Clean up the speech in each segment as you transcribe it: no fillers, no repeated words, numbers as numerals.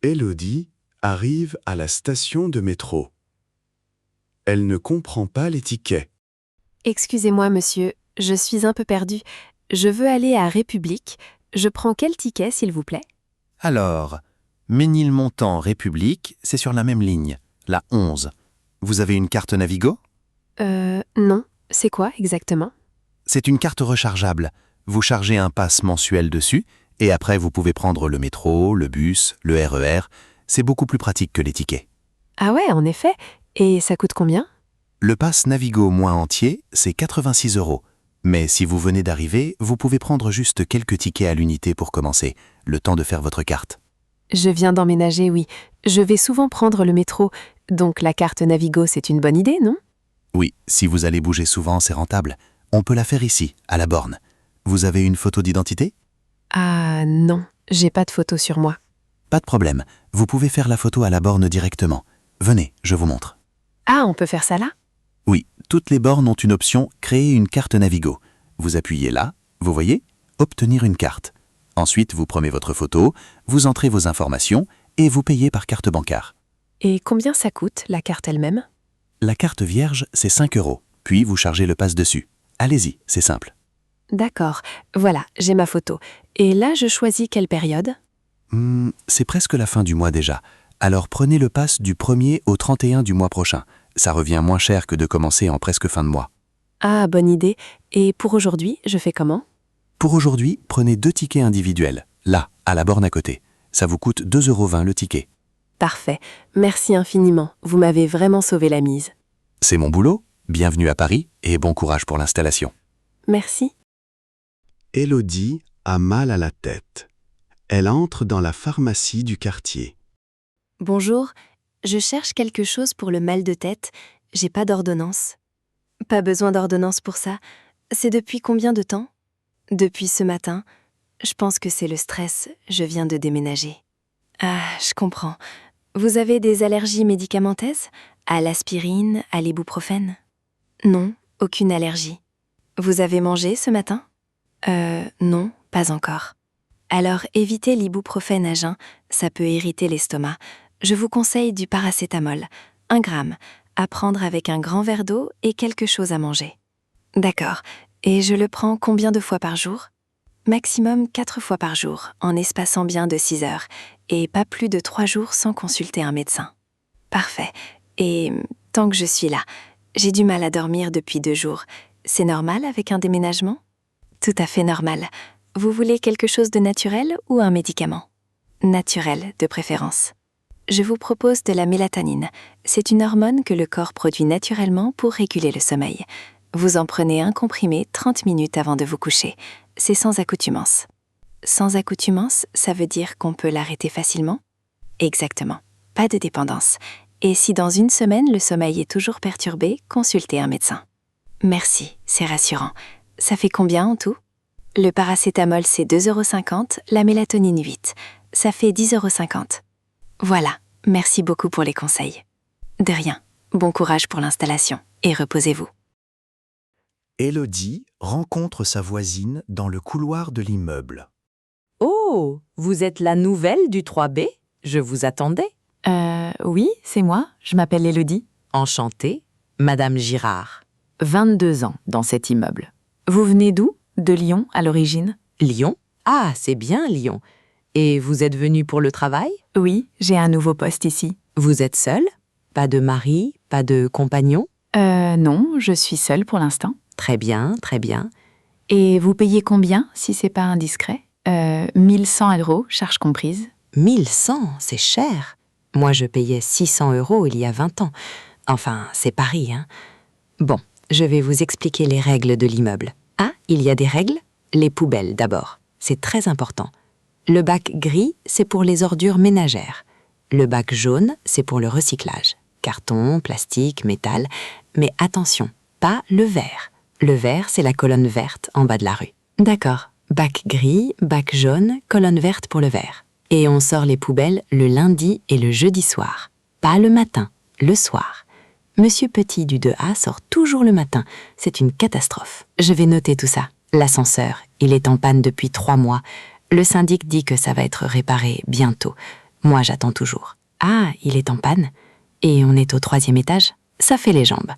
Élodie arrive à la station de métro. Elle ne comprend pas les tickets. Excusez-moi, monsieur, je suis un peu perdue. Je veux aller à République. Je prends quel ticket, s'il vous plaît? Alors, Ménilmontant République, c'est sur la même ligne, la 11. Vous avez une carte Navigo? Non. C'est quoi, exactement? C'est une carte rechargeable. Vous chargez un pass mensuel dessus, et après vous pouvez prendre le métro, le bus, le RER. C'est beaucoup plus pratique que les tickets. Ah ouais, en effet. Et ça coûte combien? Le pass Navigo mois entier, c'est 86 €. Mais si vous venez d'arriver, vous pouvez prendre juste quelques tickets à l'unité pour commencer, le temps de faire votre carte. Je viens d'emménager, oui. Je vais souvent prendre le métro. Donc la carte Navigo, c'est une bonne idée, non? Oui, si vous allez bouger souvent, c'est rentable. On peut la faire ici, à la borne. Vous avez une photo d'identité? Ah non, j'ai pas de photo sur moi. Pas de problème, vous pouvez faire la photo à la borne directement. Venez, je vous montre. Ah, on peut faire ça là? Oui, toutes les bornes ont une option « Créer une carte Navigo ». Vous appuyez là, vous voyez « Obtenir une carte ». Ensuite, vous prenez votre photo, vous entrez vos informations et vous payez par carte bancaire. Et combien ça coûte, la carte elle-même? La carte vierge, c'est 5 €, puis vous chargez le pass dessus. Allez-y, c'est simple. D'accord, voilà, j'ai ma photo. Et là, je choisis quelle période? C'est presque la fin du mois déjà. Alors prenez le pass du 1er au 31 du mois prochain. Ça revient moins cher que de commencer en presque fin de mois. Ah, bonne idée. Et pour aujourd'hui, je fais comment? Pour aujourd'hui, prenez 2 tickets individuels, là, à la borne à côté. Ça vous coûte 2,20 € le ticket. Parfait. Merci infiniment. Vous m'avez vraiment sauvé la mise. C'est mon boulot. Bienvenue à Paris et bon courage pour l'installation. Merci. Élodie a mal à la tête. Elle entre dans la pharmacie du quartier. Bonjour, je cherche quelque chose pour le mal de tête. J'ai pas d'ordonnance. Pas besoin d'ordonnance pour ça. C'est depuis combien de temps? Depuis ce matin. Je pense que c'est le stress. Je viens de déménager. Ah, je comprends. Vous avez des allergies médicamenteuses? À l'aspirine, à l'ibuprofène? Non, aucune allergie. Vous avez mangé ce matin? Non, pas encore. Alors évitez l'ibuprofène à jeun, ça peut irriter l'estomac. Je vous conseille du paracétamol, 1 gramme, à prendre avec un grand verre d'eau et quelque chose à manger. D'accord. Et je le prends combien de fois par jour? Maximum 4 fois par jour, en espacant bien de 6 heures, et pas plus de 3 jours sans consulter un médecin. Parfait. Et tant que je suis là, j'ai du mal à dormir depuis 2 jours. C'est normal avec un déménagement? Tout à fait normal. Vous voulez quelque chose de naturel ou un médicament? Naturel, de préférence. Je vous propose de la mélatonine. C'est une hormone que le corps produit naturellement pour réguler le sommeil. Vous en prenez un comprimé 30 minutes avant de vous coucher. C'est sans accoutumance. Sans accoutumance, ça veut dire qu'on peut l'arrêter facilement? Exactement. Pas de dépendance. Et si dans une semaine le sommeil est toujours perturbé, consultez un médecin. Merci, c'est rassurant. Ça fait combien en tout? Le paracétamol, c'est 2,50 €, la mélatonine 8. Ça fait 10,50 €. Voilà, merci beaucoup pour les conseils. De rien. Bon courage pour l'installation et reposez-vous. Élodie rencontre sa voisine dans le couloir de l'immeuble. Oh, vous êtes la nouvelle du 3B? Je vous attendais. Oui, c'est moi. Je m'appelle Élodie. Enchantée, Madame Girard. 22 ans dans cet immeuble. Vous venez d'où? De Lyon, à l'origine? Lyon? Ah, c'est bien Lyon. Et vous êtes venue pour le travail? Oui, j'ai un nouveau poste ici. Vous êtes seule? Pas de mari? Pas de compagnon? Non, je suis seule pour l'instant. Très bien, très bien. Et vous payez combien, si c'est pas indiscret? 1100 €, charges comprises. 1100, c'est cher. Moi, je payais 600 € il y a 20 ans. Enfin, c'est Paris, hein. Bon, je vais vous expliquer les règles de l'immeuble. Ah, il y a des règles? Les poubelles, d'abord. C'est très important. Le bac gris, c'est pour les ordures ménagères. Le bac jaune, c'est pour le recyclage. Carton, plastique, métal. Mais attention, pas le vert. Le vert, c'est la colonne verte en bas de la rue. D'accord. Bac gris, bac jaune, colonne verte pour le vert. Et on sort les poubelles le lundi et le jeudi soir. Pas le matin, le soir. Monsieur Petit du 2A sort toujours le matin. C'est une catastrophe. Je vais noter tout ça. L'ascenseur, il est en panne depuis 3 mois. Le syndic dit que ça va être réparé bientôt. Moi, j'attends toujours. Ah, il est en panne. Et on est au 3e étage. Ça fait les jambes.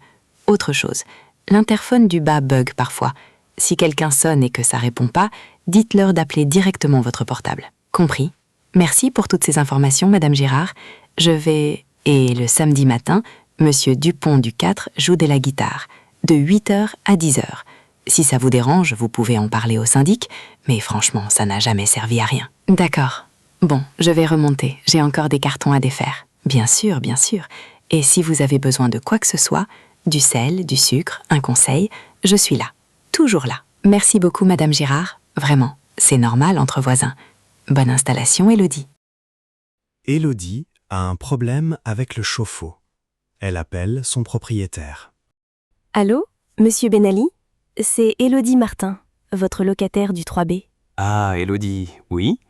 Autre chose, l'interphone du bas bug parfois. Si quelqu'un sonne et que ça répond pas, dites-leur d'appeler directement votre portable. Compris? Merci pour toutes ces informations, Madame Girard. Je vais... Et le samedi matin, Monsieur Dupont du 4 joue de la guitare, de 8h à 10h. Si ça vous dérange, vous pouvez en parler au syndic, mais franchement, ça n'a jamais servi à rien. D'accord. Bon, je vais remonter. J'ai encore des cartons à défaire. Bien sûr, bien sûr. Et si vous avez besoin de quoi que ce soit, du sel, du sucre, un conseil, je suis là. Toujours là. Merci beaucoup, Madame Girard. Vraiment, c'est normal entre voisins. Bonne installation, Élodie. Élodie a un problème avec le chauffe-eau. Elle appelle son propriétaire. Allô, Monsieur Benali? C'est Élodie Martin, votre locataire du 3B. Ah, Élodie, oui?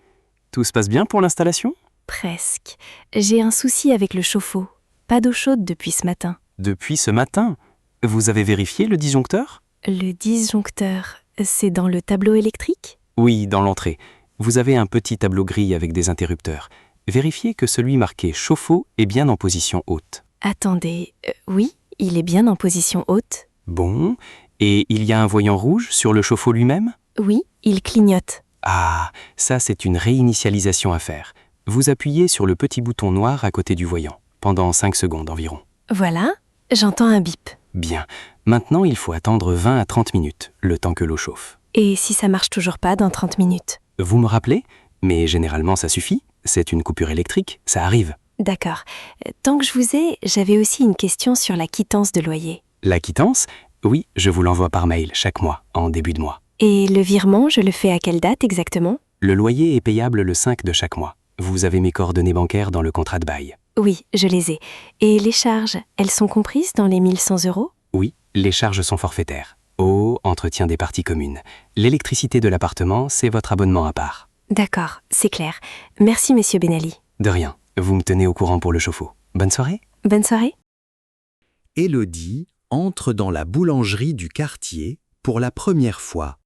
Tout se passe bien pour l'installation? Presque. J'ai un souci avec le chauffe-eau. Pas d'eau chaude depuis ce matin. Depuis ce matin? Vous avez vérifié le disjoncteur? Le disjoncteur, c'est dans le tableau électrique? Oui, dans l'entrée. Vous avez un petit tableau gris avec des interrupteurs. Vérifiez que celui marqué chauffe-eau est bien en position haute. Attendez, oui, il est bien en position haute. Bon, et il y a un voyant rouge sur le chauffe-eau lui-même? Oui, il clignote. Ah, ça c'est une réinitialisation à faire. Vous appuyez sur le petit bouton noir à côté du voyant, pendant 5 secondes environ. Voilà, j'entends un bip. Bien, maintenant il faut attendre 20 à 30 minutes, le temps que l'eau chauffe. Et si ça marche toujours pas dans 30 minutes? Vous me rappelez? Mais généralement ça suffit. C'est une coupure électrique, ça arrive. D'accord. Tant que je vous ai, j'avais aussi une question sur la quittance de loyer. La quittance? Oui, je vous l'envoie par mail chaque mois, en début de mois. Et le virement, je le fais à quelle date exactement? Le loyer est payable le 5 de chaque mois. Vous avez mes coordonnées bancaires dans le contrat de bail. Oui, je les ai. Et les charges, elles sont comprises dans les 1100 €? Oui, les charges sont forfaitaires. Eau, entretien des parties communes. L'électricité de l'appartement, c'est votre abonnement à part. D'accord, c'est clair. Merci, Monsieur Benali. De rien, vous me tenez au courant pour le chauffe-eau. Bonne soirée. Bonne soirée. Élodie entre dans la boulangerie du quartier pour la première fois.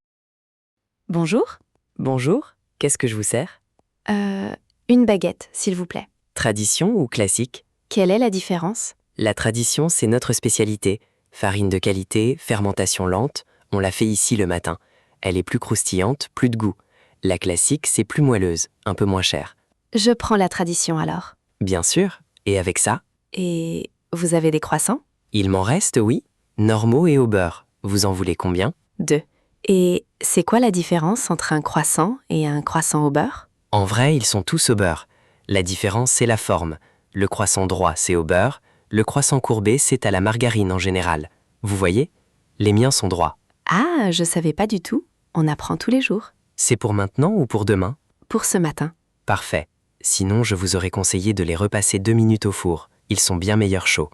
Bonjour. Bonjour. Qu'est-ce que je vous sers? Une baguette, s'il vous plaît. Tradition ou classique? Quelle est la différence? La tradition, c'est notre spécialité. Farine de qualité, fermentation lente, on la fait ici le matin. Elle est plus croustillante, plus de goût. La classique, c'est plus moelleuse, un peu moins chère. Je prends la tradition alors. Bien sûr. Et avec ça? Et vous avez des croissants? Il m'en reste, oui. Normaux et au beurre. Vous en voulez combien? 2. Et c'est quoi la différence entre un croissant et un croissant au beurre? En vrai, ils sont tous au beurre. La différence, c'est la forme. Le croissant droit, c'est au beurre. Le croissant courbé, c'est à la margarine en général. Vous voyez? Les miens sont droits. Ah, je savais pas du tout. On apprend tous les jours. C'est pour maintenant ou pour demain? Pour ce matin. Parfait. Sinon, je vous aurais conseillé de les repasser 2 minutes au four. Ils sont bien meilleurs chauds.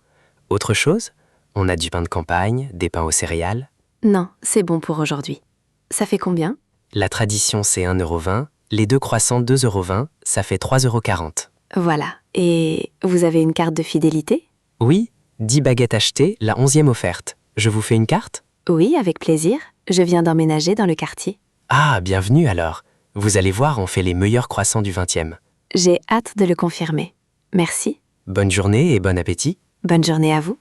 Autre chose? On a du pain de campagne, des pains aux céréales. Non, c'est bon pour aujourd'hui. Ça fait combien? La tradition, c'est 1,20 €. Les 2 croissants, 2,20 €. Ça fait 3,40 €. Voilà. Et vous avez une carte de fidélité? Oui, 10 baguettes achetées, la 11e offerte. Je vous fais une carte? Oui, avec plaisir. Je viens d'emménager dans le quartier. Ah, bienvenue alors. Vous allez voir, on fait les meilleurs croissants du 20e. J'ai hâte de le confirmer. Merci. Bonne journée et bon appétit. Bonne journée à vous.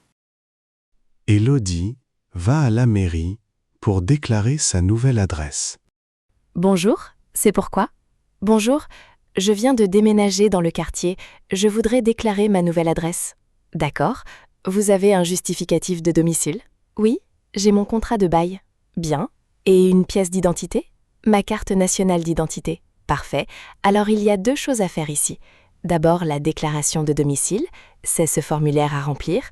Élodie va à la mairie pour déclarer sa nouvelle adresse. Bonjour, c'est pourquoi? Bonjour, je viens de déménager dans le quartier. Je voudrais déclarer ma nouvelle adresse. D'accord. Vous avez un justificatif de domicile? Oui, j'ai mon contrat de bail. Bien. Et une pièce d'identité? Ma carte nationale d'identité. Parfait. Alors il y a 2 choses à faire ici. D'abord, la déclaration de domicile, c'est ce formulaire à remplir.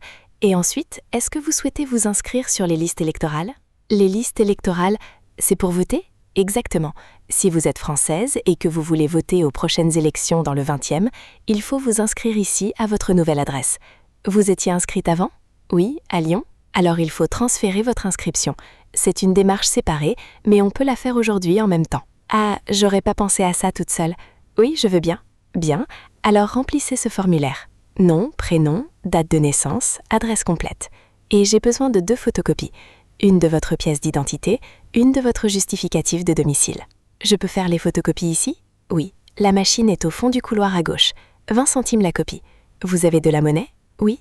Et ensuite, est-ce que vous souhaitez vous inscrire sur les listes électorales? Les listes électorales, c'est pour voter? Exactement. Si vous êtes française et que vous voulez voter aux prochaines élections dans le 20e, il faut vous inscrire ici à votre nouvelle adresse. Vous étiez inscrite avant? Oui, à Lyon? Alors il faut transférer votre inscription. C'est une démarche séparée, mais on peut la faire aujourd'hui en même temps. Ah, j'aurais pas pensé à ça toute seule. Oui, je veux bien. Bien, alors remplissez ce formulaire. Nom, prénom, date de naissance, adresse complète. Et j'ai besoin de 2 photocopies. Une de votre pièce d'identité, une de votre justificatif de domicile. Je peux faire les photocopies ici? Oui. La machine est au fond du couloir à gauche. 20 centimes la copie. Vous avez de la monnaie? Oui.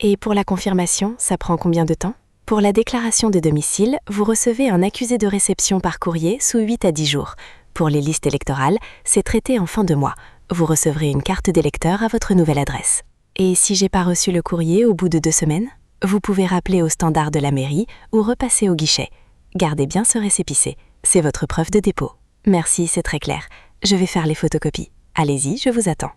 Et pour la confirmation, ça prend combien de temps? Pour la déclaration de domicile, vous recevez un accusé de réception par courrier sous 8 à 10 jours. Pour les listes électorales, c'est traité en fin de mois. Vous recevrez une carte d'électeur à votre nouvelle adresse. Et si j'ai pas reçu le courrier au bout de 2 semaines? Vous pouvez rappeler au standard de la mairie ou repasser au guichet. Gardez bien ce récépissé. C'est votre preuve de dépôt. Merci, c'est très clair. Je vais faire les photocopies. Allez-y, je vous attends.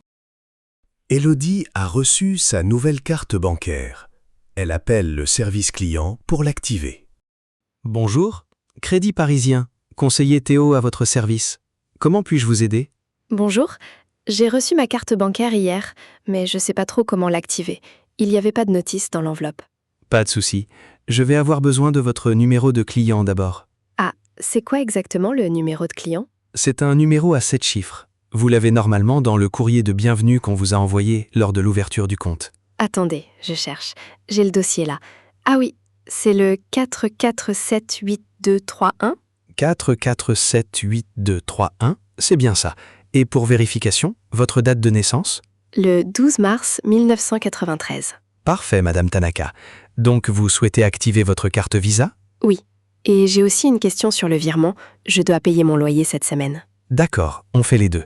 Élodie a reçu sa nouvelle carte bancaire. Elle appelle le service client pour l'activer. Bonjour, Crédit Parisien, conseiller Théo à votre service. Comment puis-je vous aider? Bonjour, j'ai reçu ma carte bancaire hier, mais je sais pas trop comment l'activer. Il n'y avait pas de notice dans l'enveloppe. Pas de souci. Je vais avoir besoin de votre numéro de client d'abord. Ah, c'est quoi exactement le numéro de client? C'est un numéro à 7 chiffres. Vous l'avez normalement dans le courrier de bienvenue qu'on vous a envoyé lors de l'ouverture du compte. Attendez, je cherche. J'ai le dossier là. Ah oui, c'est le 44782231. 44782231, c'est bien ça. Et pour vérification, votre date de naissance? Le 12 mars 1993. Parfait, Madame Tanaka. Donc vous souhaitez activer votre carte Visa? Oui. Et j'ai aussi une question sur le virement. Je dois payer mon loyer cette semaine. D'accord, on fait les deux.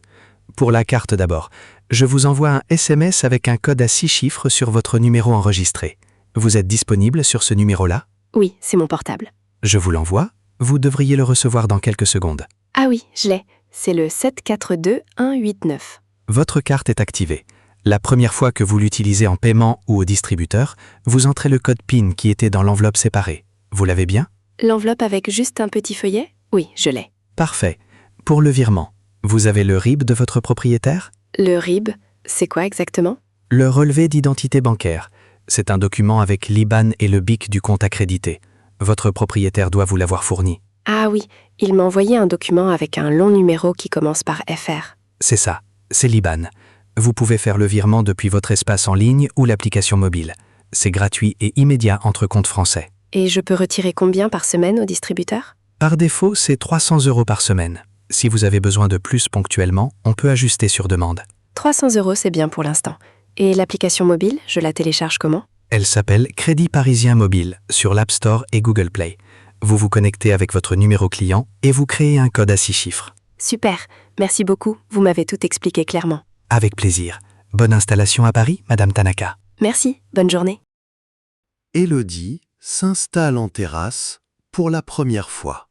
Pour la carte d'abord, je vous envoie un SMS avec un code à 6 chiffres sur votre numéro enregistré. Vous êtes disponible sur ce numéro-là? Oui, c'est mon portable. Je vous l'envoie. Vous devriez le recevoir dans quelques secondes. Ah oui, je l'ai. C'est le 742189. Votre carte est activée. La première fois que vous l'utilisez en paiement ou au distributeur, vous entrez le code PIN qui était dans l'enveloppe séparée. Vous l'avez bien? L'enveloppe avec juste un petit feuillet? Oui, je l'ai. Parfait. Pour le virement, vous avez le RIB de votre propriétaire? Le RIB, c'est quoi exactement? Le relevé d'identité bancaire. C'est un document avec l'IBAN et le BIC du compte accrédité. Votre propriétaire doit vous l'avoir fourni. Ah oui, il m'a envoyé un document avec un long numéro qui commence par FR. C'est ça, c'est l'IBAN. Vous pouvez faire le virement depuis votre espace en ligne ou l'application mobile. C'est gratuit et immédiat entre comptes français. Et je peux retirer combien par semaine au distributeur? Par défaut, c'est 300 € par semaine. Si vous avez besoin de plus ponctuellement, on peut ajuster sur demande. 300 €, c'est bien pour l'instant. Et l'application mobile, je la télécharge comment? Elle s'appelle Crédit Parisien Mobile sur l'App Store et Google Play. Vous vous connectez avec votre numéro client et vous créez un code à 6 chiffres. Super, merci beaucoup, vous m'avez tout expliqué clairement. Avec plaisir. Bonne installation à Paris, Madame Tanaka. Merci, bonne journée. Élodie s'installe en terrasse pour la première fois.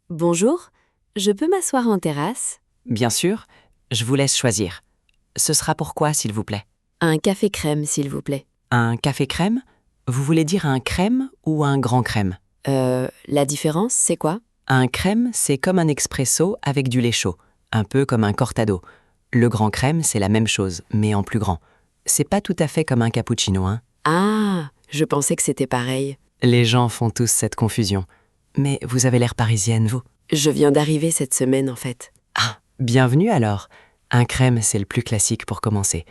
Bonjour, je peux m'asseoir en terrasse? Bien sûr, je vous laisse choisir. Ce sera pour quoi, s'il vous plaît? Un café crème, s'il vous plaît. Un café crème? Vous voulez dire un crème ou un grand crème? La différence, c'est quoi? Un crème, c'est comme un expresso avec du lait chaud, un peu comme un cortado. Le grand crème, c'est la même chose, mais en plus grand. C'est pas tout à fait comme un cappuccino, hein? Ah, je pensais que c'était pareil. Les gens font tous cette confusion. Mais vous avez l'air parisienne, vous? Je viens d'arriver cette semaine, en fait. Ah, bienvenue alors. Un crème, c'est le plus classique pour commencer.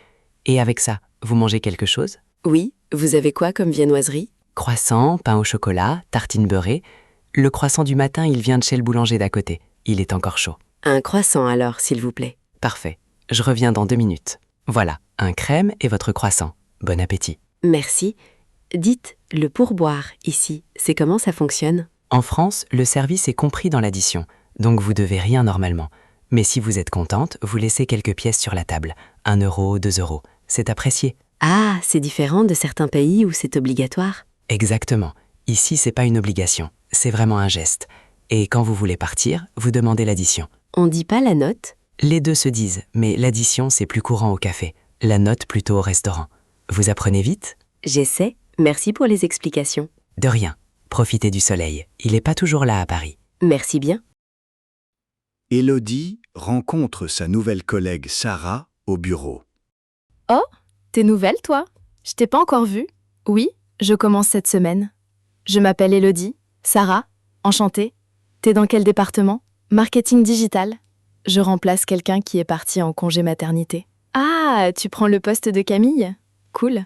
Et avec ça, vous mangez quelque chose? Oui, vous avez quoi comme viennoiserie? Croissant, pain au chocolat, tartine beurrée. Le croissant du matin, il vient de chez le boulanger d'à côté. Il est encore chaud. Un croissant alors, s'il vous plaît. Parfait. Je reviens dans 2 minutes. Voilà, un crème et votre croissant. Bon appétit. Merci. Dites, le pourboire, ici, c'est comment ça fonctionne? En France, le service est compris dans l'addition, donc vous devez rien normalement. Mais si vous êtes contente, vous laissez quelques pièces sur la table. 1 €, 2 €. C'est apprécié. Ah, c'est différent de certains pays où c'est obligatoire. Exactement. Ici, c'est pas une obligation. C'est vraiment un geste. Et quand vous voulez partir, vous demandez l'addition. On dit pas la note? Les deux se disent, mais l'addition, c'est plus courant au café. La note plutôt au restaurant. Vous apprenez vite? J'essaie. Merci pour les explications. De rien. Profitez du soleil. Il n'est pas toujours là à Paris. Merci bien. Élodie rencontre sa nouvelle collègue Sarah au bureau. Oh, t'es nouvelle, toi? Je t'ai pas encore vue. Oui, je commence cette semaine. Je m'appelle Élodie. Sarah, enchantée. T'es dans quel département? Marketing digital. Je remplace quelqu'un qui est parti en congé maternité. Ah, tu prends le poste de Camille? Cool.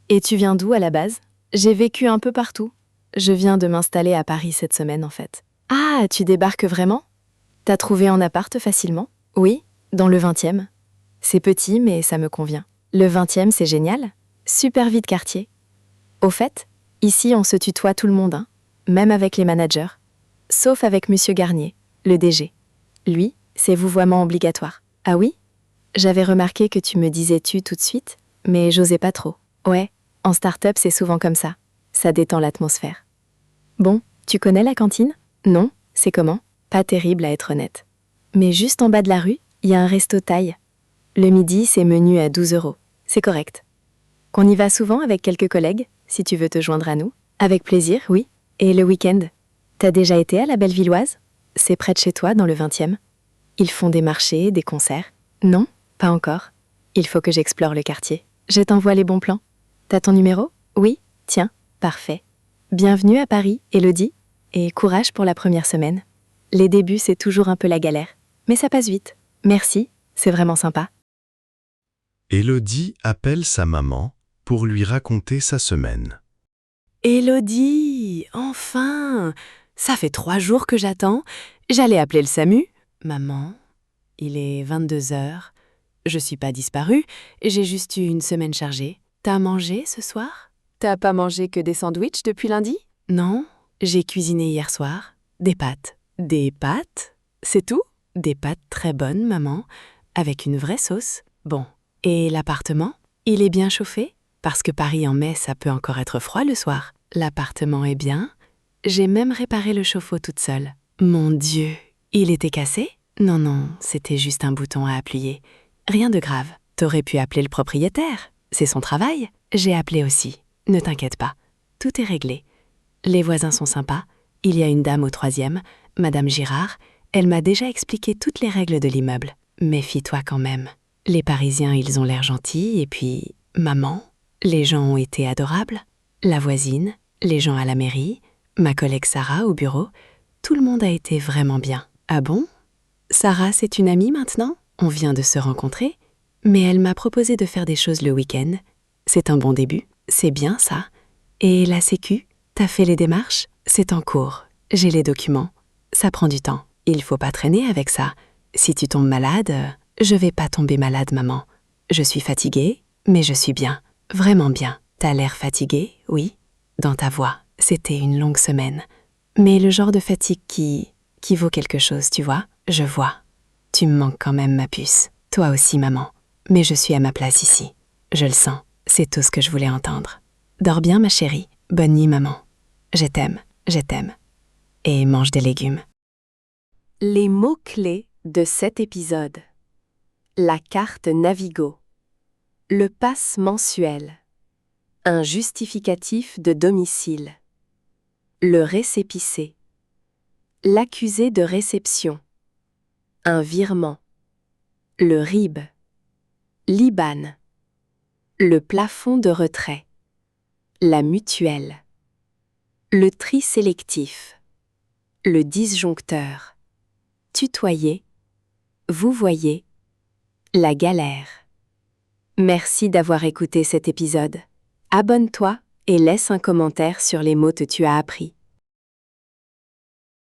Et tu viens d'où à la base? J'ai vécu un peu partout. Je viens de m'installer à Paris cette semaine en fait. Ah, tu débarques vraiment? T'as trouvé un appart facilement? Oui, dans le 20e. C'est petit mais ça me convient. Le 20e, c'est génial. Super vie de quartier. Au fait, ici, on se tutoie tout le monde, hein, même avec les managers. Sauf avec Monsieur Garnier, le DG. Lui, c'est vouvoiement obligatoire. Ah oui? J'avais remarqué que tu me disais tu tout de suite, mais j'osais pas trop. Ouais, en start-up, c'est souvent comme ça. Ça détend l'atmosphère. Bon, tu connais la cantine? Non, c'est comment? Pas terrible à être honnête. Mais juste en bas de la rue, il y a un resto thaï. Le midi, c'est menu à 12 €. C'est correct. Qu'on y va souvent avec quelques collègues, si tu veux te joindre à nous. Avec plaisir, oui. Et le week-end? T'as déjà été à la Bellevilloise? C'est près de chez toi, dans le 20e. Ils font des marchés, des concerts. Non, pas encore. Il faut que j'explore le quartier. Je t'envoie les bons plans. T'as ton numéro? Oui, tiens, parfait. Bienvenue à Paris, Élodie, et courage pour la première semaine. Les débuts, c'est toujours un peu la galère, mais ça passe vite. Merci, c'est vraiment sympa. Élodie appelle sa maman pour lui raconter sa semaine. Élodie, enfin! Ça fait 3 jours que j'attends. J'allais appeler le SAMU. Maman, il est 22 h. Je suis pas disparue, j'ai juste eu une semaine chargée. T'as mangé ce soir? T'as pas mangé que des sandwichs depuis lundi? Non, j'ai cuisiné hier soir. Des pâtes. Des pâtes? C'est tout? Des pâtes très bonnes, maman, avec une vraie sauce. Bon. Et l'appartement? Il est bien chauffé? Parce que Paris en mai, ça peut encore être froid le soir. L'appartement est bien. J'ai même réparé le chauffe-eau toute seule. Mon Dieu, il était cassé? Non, non, c'était juste un bouton à appuyer. Rien de grave. T'aurais pu appeler le propriétaire. C'est son travail. J'ai appelé aussi. Ne t'inquiète pas. Tout est réglé. Les voisins sont sympas. Il y a une dame au 3e, Madame Girard. Elle m'a déjà expliqué toutes les règles de l'immeuble. Méfie-toi quand même. Les Parisiens, ils ont l'air gentils. Et puis, maman, les gens ont été adorables. La voisine, les gens à la mairie, ma collègue Sarah au bureau. Tout le monde a été vraiment bien. Ah bon? Sarah, c'est une amie maintenant? On vient de se rencontrer, mais elle m'a proposé de faire des choses le week-end. C'est un bon début, c'est bien ça. Et la Sécu, t'as fait les démarches? C'est en cours, j'ai les documents. Ça prend du temps, il faut pas traîner avec ça. Si tu tombes malade, je vais pas tomber malade, maman. Je suis fatiguée, mais je suis bien, vraiment bien. T'as l'air fatiguée, oui? Dans ta voix, c'était une longue semaine. Mais le genre de fatigue qui vaut quelque chose, tu vois? Je vois. Tu me manques quand même, ma puce. Toi aussi, maman. Mais je suis à ma place ici. Je le sens. C'est tout ce que je voulais entendre. Dors bien, ma chérie. Bonne nuit, maman. Je t'aime, je t'aime. Et mange des légumes. Les mots-clés de cet épisode. La carte Navigo. Le pass mensuel. Un justificatif de domicile. Le récépissé. L'accusé de réception. Un virement. Le RIB. L'IBAN. Le plafond de retrait. La mutuelle. Le tri sélectif. Le disjoncteur. Tutoyer. Vous voyez. La galère. Merci d'avoir écouté cet épisode. Abonne-toi et laisse un commentaire sur les mots que tu as appris.